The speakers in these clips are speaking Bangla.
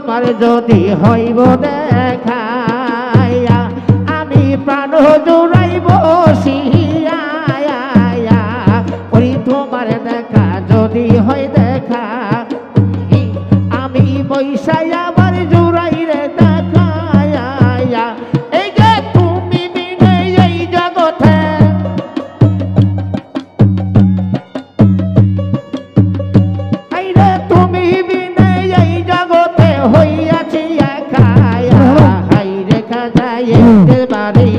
তোমার যদি হইব দেখা আমি প্রাণ জুড়াইব বসিয়া ওই তোমার দেখা যদি হয় দেখা আমি বৈশাই আবার জুড়াই রে দেখা এই যে তুমি বিনে এই জগতে এই রে তুমি বিনে এই জগতে হইয়াছি একা হাই রেখা যায় বাড়ি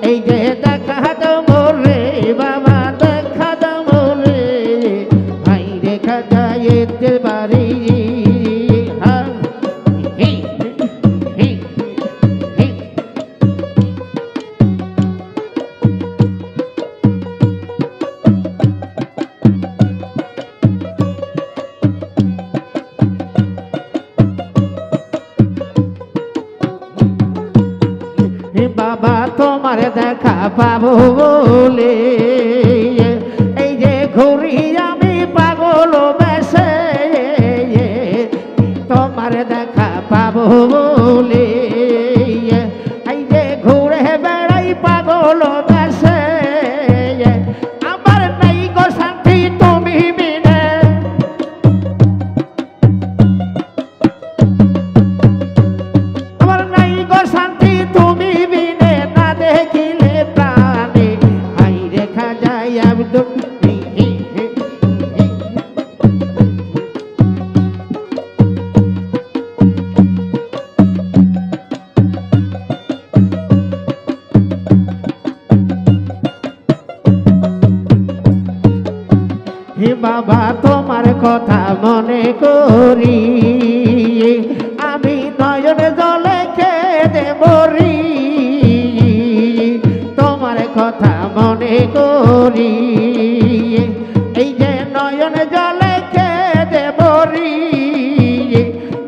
এই যে দেখা দেবো রে বাবা দেখা দেবো রে হাই রেখা যায় বাড়ি বাবা তোমার দেখা পাবো বলে এই যে ঘুরি আমি পাগল বেশে তোমার দেখা পাবো বলে এই যে ঘুরে বেড়াই পাগল বেশে আমার নাই গো শান্তি তুমি বিনে আমার নাই গো শান্তি তুমি বিনে না দেখিলে প্রাণে হাই রেখা যায় একদম হে বাবা তোমার কথা মনে করি আমি নয়ন জলে কেঁদে মরি তোমার কথা মনে করি এই যে নয়ন জলে কেঁদে মরি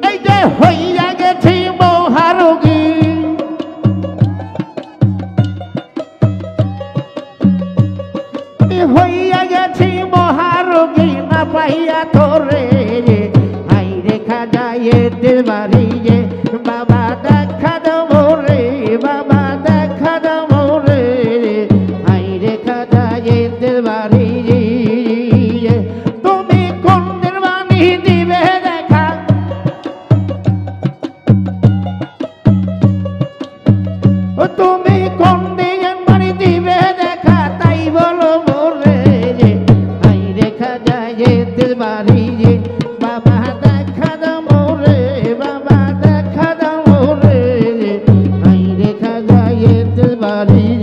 এই যে হইয়া গেছি মহারোগী হইয়া গেছি মহারোগী না পাইয়া তোরে হাই রেখা যায় বাড়ি বাবা দেখা দেবো রে বাবা দেখা দেবো রে হাই রেখা যায় বাড়ি তুমি কোন বাণী দিবে দেখা তুমি কোন দিন বাণী দিবে দেখা তাই বলো মোরে হাই রেখা যায় বাড়ি বাবা দেখা দেবো রে বাবা দেখা দেবো রে হাই রেখা যায় বাড়ি